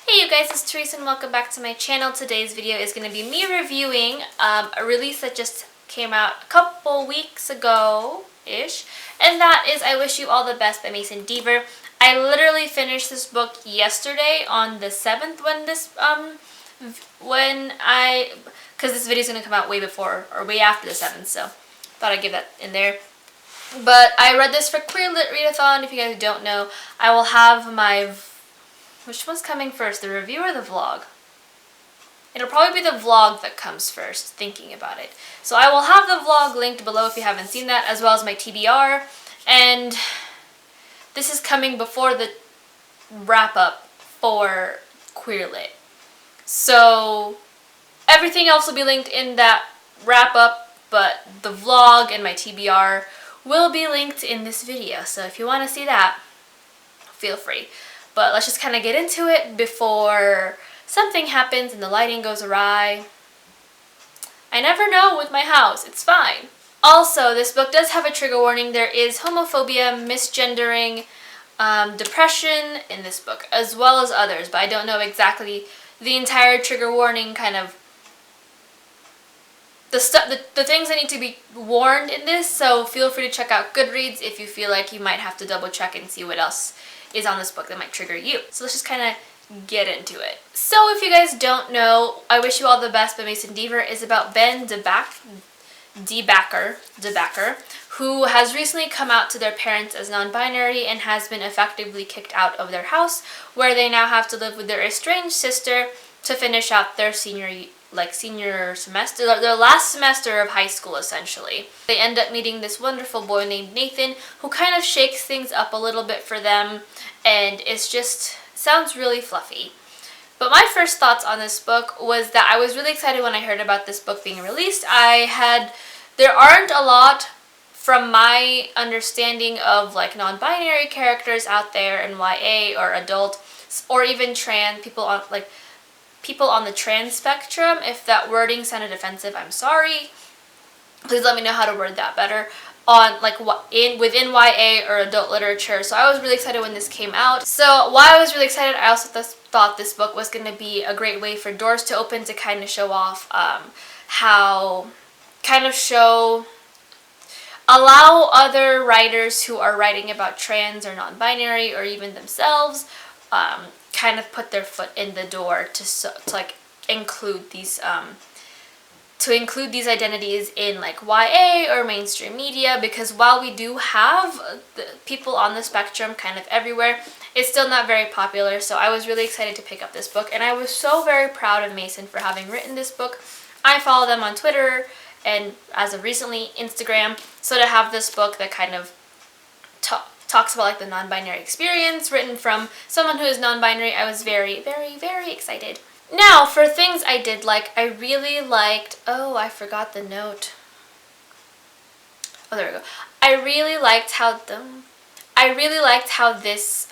Hey you guys, it's Teresa and welcome back to my channel. Today's video is going to be me reviewing a release that just came out a couple weeks ago-ish, and that is I Wish You All the Best by Mason Deaver. I literally finished this book yesterday on the 7th because this video is going to come out way before or way after the 7th, so thought I'd give that in there. But I read this for Queer Lit Readathon. If you guys don't know, I will have my... Which one's coming first, the review or the vlog? It'll probably be the vlog that comes first, thinking about it. So I will have the vlog linked below if you haven't seen that, as well as my TBR. And this is coming before the wrap-up for Queer Lit. So everything else will be linked in that wrap-up, but the vlog and my TBR will be linked in this video. So if you want to see that, feel free. But let's just kind of get into it before something happens and the lighting goes awry. I never know with my house. It's fine. Also, this book does have a trigger warning. There is homophobia, misgendering, depression in this book, as well as others. But I don't know exactly the entire trigger warning, kind of the things that need to be warned in this. So feel free to check out Goodreads if you feel like you might have to double check and see what else is on this book that might trigger you. So let's just kind of get into it. So if you guys don't know, I Wish You All the Best by Mason Deaver is about Ben DeBacker, who has recently come out to their parents as non-binary and has been effectively kicked out of their house, where they now have to live with their estranged sister to finish out their senior semester, their last semester of high school essentially. They end up meeting this wonderful boy named Nathan who kind of shakes things up a little bit for them, and it's just sounds really fluffy. But my first thoughts on this book was that I was really excited when I heard about this book being released. There aren't a lot from my understanding of like non-binary characters out there in YA or adult or even trans people on the trans spectrum. If that wording sounded offensive, I'm sorry. Please let me know how to word that better on within YA or adult literature. So I was really excited when this came out. So while I was really excited, I also thought this book was going to be a great way for doors to open to kind of show off allow other writers who are writing about trans or non-binary or even themselves kind of put their foot in the door to include these identities in like YA or mainstream media, because while we do have the people on the spectrum kind of everywhere, it's still not very popular. So I was really excited to pick up this book, and I was so very proud of Mason for having written this book. I follow them on Twitter and as of recently Instagram, so to have this book that kind of talks about like the non-binary experience written from someone who is non-binary, I was very, very, very excited. Now, for things I did like, I really liked, I forgot the note. Oh, there we go. I really liked how this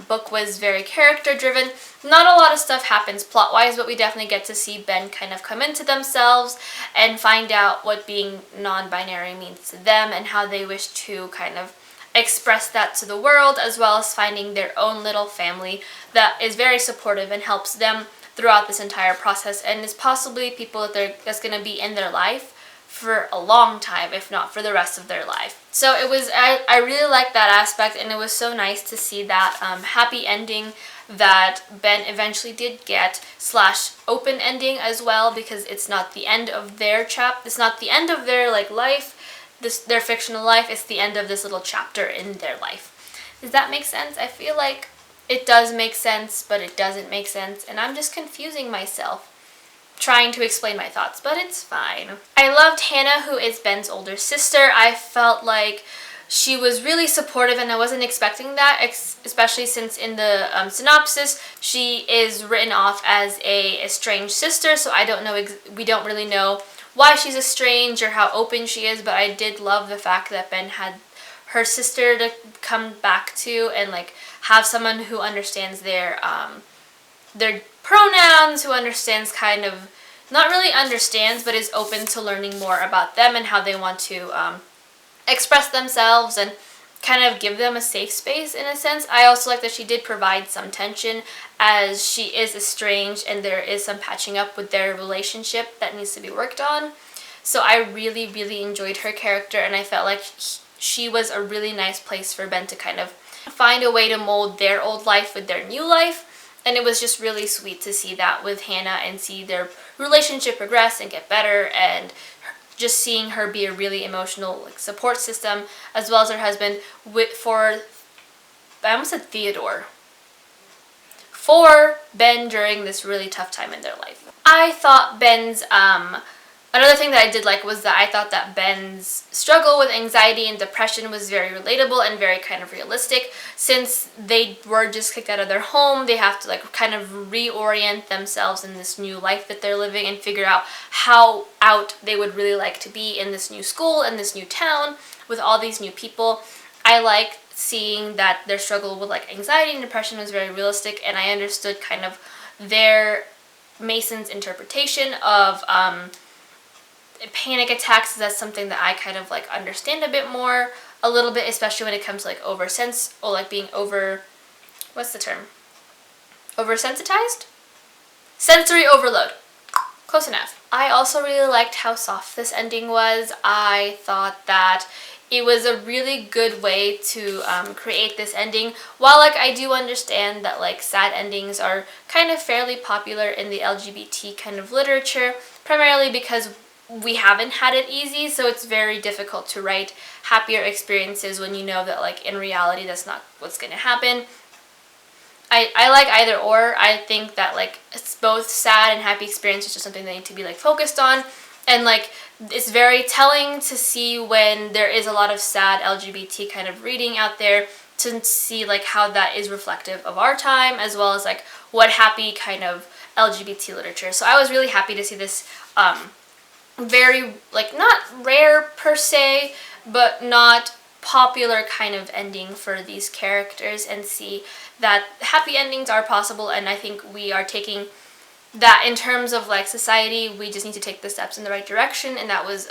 book was very character-driven. Not a lot of stuff happens plot-wise, but we definitely get to see Ben kind of come into themselves and find out what being non-binary means to them and how they wish to kind of express that to the world, as well as finding their own little family that is very supportive and helps them throughout this entire process, and is possibly people that's going to be in their life for a long time, if not for the rest of their life. So I really liked that aspect, and it was so nice to see that happy ending that Ben eventually did get / open ending as well, because it's not the end of their it's not the end of their life, their fictional life. It's the end of this little chapter in their life. Does that make sense? I feel like it does make sense, but it doesn't make sense, and I'm just confusing myself trying to explain my thoughts, but it's fine. I loved Hannah, who is Ben's older sister. I felt like she was really supportive, and I wasn't expecting that, especially since in the synopsis she is written off as a estranged sister, so we don't really know why she's estranged or how open she is, but I did love the fact that Ben had her sister to come back to and have someone who understands their pronouns, who understands not really understands, but is open to learning more about them and how they want to express themselves, and kind of give them a safe space in a sense. I also like that she did provide some tension as she is estranged and there is some patching up with their relationship that needs to be worked on. So I really, really enjoyed her character, and I felt like she was a really nice place for Ben to kind of find a way to mold their old life with their new life. And it was just really sweet to see that with Hannah and see their relationship progress and get better, and just seeing her be a really emotional support system, as well as her husband I almost said Theodore, for Ben during this really tough time in their life. I thought Ben's another thing that I did like was that I thought that Ben's struggle with anxiety and depression was very relatable and very kind of realistic. Since they were just kicked out of their home, they have to like kind of reorient themselves in this new life that they're living and figure out how out they would really like to be in this new school, in this new town, with all these new people. I like seeing that their struggle with like anxiety and depression was very realistic, and I understood kind of Mason's interpretation of panic attacks. That's something that I kind of like understand a bit more, a little bit, especially when it comes to like being what's the term? Oversensitized? Sensory overload. Close enough. I also really liked how soft this ending was. I thought that it was a really good way to create this ending. While like I do understand that like sad endings are kind of fairly popular in the LGBT kind of literature, primarily because we haven't had it easy, so it's very difficult to write happier experiences when you know that like in reality that's not what's going to happen. I like either or. I think that like it's both sad and happy experiences, just something they need to be like focused on, and like it's very telling to see when there is a lot of sad LGBT kind of reading out there, to see like how that is reflective of our time, as well as like what happy kind of LGBT literature. So I was really happy to see this very like not rare per se, but not popular kind of ending for these characters, and see that happy endings are possible. And I think we are taking that in terms of like society, we just need to take the steps in the right direction. And that was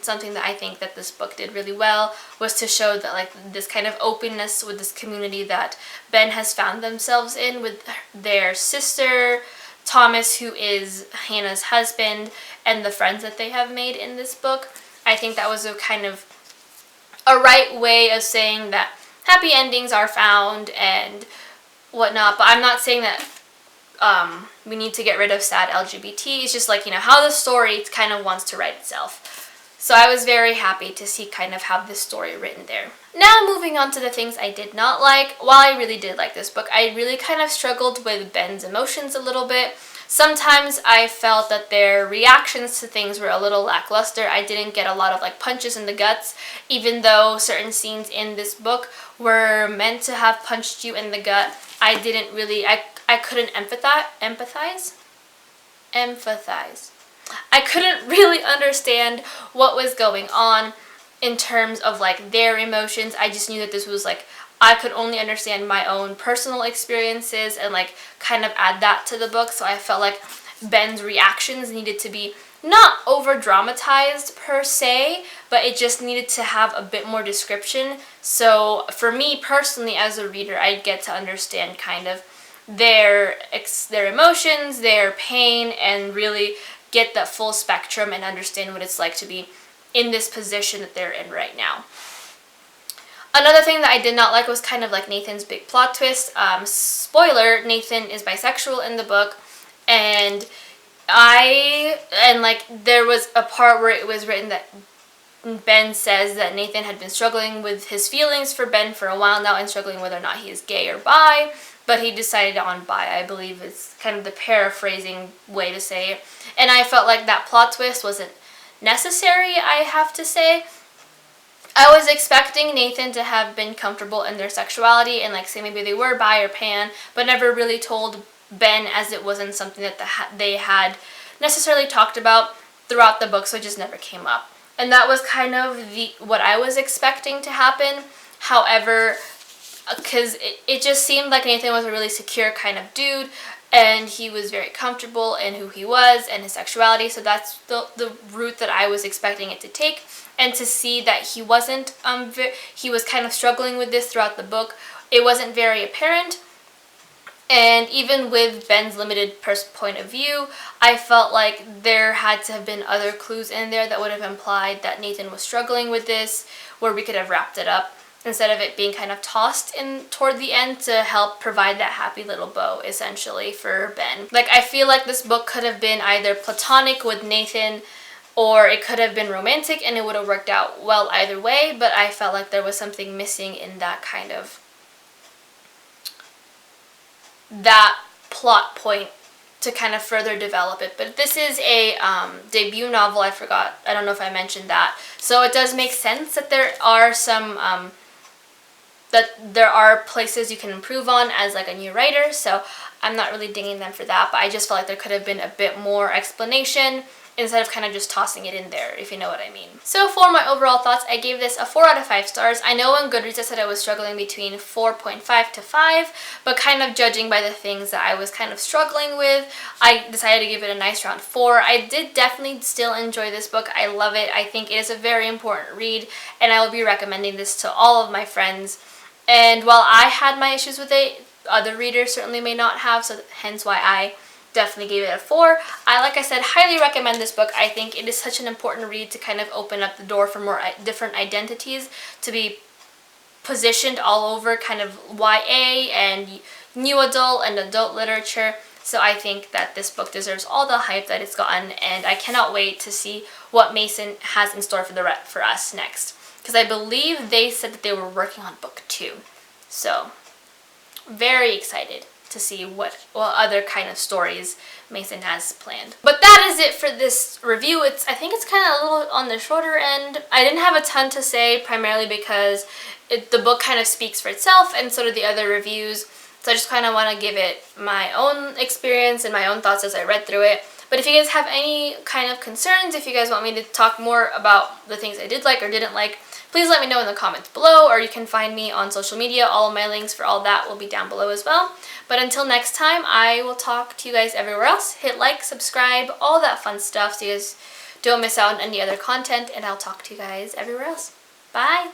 something that I think that this book did really well, was to show that like this kind of openness with this community that Ben has found themselves in, with their sister Thomas, who is Hannah's husband, and the friends that they have made in this book. I think that was a kind of a right way of saying that happy endings are found and whatnot. But I'm not saying that we need to get rid of sad LGBT. It's just like, you know, how the story kind of wants to write itself. So I was very happy to see kind of how this story written there. Now moving on to the things I did not like. While I really did like this book, I really kind of struggled with Ben's emotions a little bit. Sometimes I felt that their reactions to things were a little lackluster. I didn't get a lot of like punches in the guts, even though certain scenes in this book were meant to have punched you in the gut. I couldn't empathize. I couldn't really understand what was going on in terms of like their emotions. I just knew that this was like, I could only understand my own personal experiences and like kind of add that to the book. So I felt like Ben's reactions needed to be not over dramatized per se, but it just needed to have a bit more description. So for me personally as a reader, I'd get to understand kind of their emotions, their pain, and really get that full spectrum and understand what it's like to be in this position that they're in right now. Another thing that I did not like was kind of like Nathan's big plot twist. Spoiler, Nathan is bisexual in the book, and there was a part where it was written that Ben says that Nathan had been struggling with his feelings for Ben for a while now and struggling whether or not he is gay or bi, but he decided on bi, I believe is kind of the paraphrasing way to say it. And I felt like that plot twist wasn't necessary, I have to say. I was expecting Nathan to have been comfortable in their sexuality and like say maybe they were bi or pan, but never really told Ben, as it wasn't something that they had necessarily talked about throughout the book, so it just never came up. And that was kind of what I was expecting to happen. However, because it just seemed like Nathan was a really secure kind of dude, and he was very comfortable in who he was and his sexuality. So that's the route that I was expecting it to take. And to see that he wasn't, he was kind of struggling with this throughout the book. It wasn't very apparent. And even with Ben's limited point of view, I felt like there had to have been other clues in there that would have implied that Nathan was struggling with this, where we could have wrapped it up, instead of it being kind of tossed in toward the end to help provide that happy little bow, essentially, for Ben. Like, I feel like this book could have been either platonic with Nathan, or it could have been romantic, and it would have worked out well either way, but I felt like there was something missing in that kind of, that plot point to kind of further develop it. But this is a debut novel. I don't know if I mentioned that. So it does make sense that there are some, that there are places you can improve on as like a new writer. So I'm not really dinging them for that, but I just felt like there could have been a bit more explanation instead of kind of just tossing it in there, if you know what I mean. So for my overall thoughts, I gave this a 4 out of 5 stars. I know on Goodreads I said I was struggling between 4.5 to 5, but kind of judging by the things that I was kind of struggling with, I decided to give it a nice round 4. I did definitely still enjoy this book. I love it. I think it is a very important read, and I will be recommending this to all of my friends. And while I had my issues with it, other readers certainly may not have, so hence why I definitely gave it a 4. Like I said, highly recommend this book. I think it is such an important read to kind of open up the door for more different identities to be positioned all over kind of YA and new adult and adult literature. So I think that this book deserves all the hype that it's gotten, and I cannot wait to see what Mason has in store for us next. Because I believe they said that they were working on book 2. So very excited to see what other kind of stories Mason has planned. But that is it for this review. I think it's kind of a little on the shorter end. I didn't have a ton to say, primarily because the book kind of speaks for itself, and so do the other reviews. So I just kind of want to give it my own experience and my own thoughts as I read through it. But if you guys have any kind of concerns, if you guys want me to talk more about the things I did like or didn't like, please let me know in the comments below, or you can find me on social media. All of my links for all that will be down below as well. But until next time, I will talk to you guys everywhere else. Hit like, subscribe, all that fun stuff so you guys don't miss out on any other content, and I'll talk to you guys everywhere else. Bye!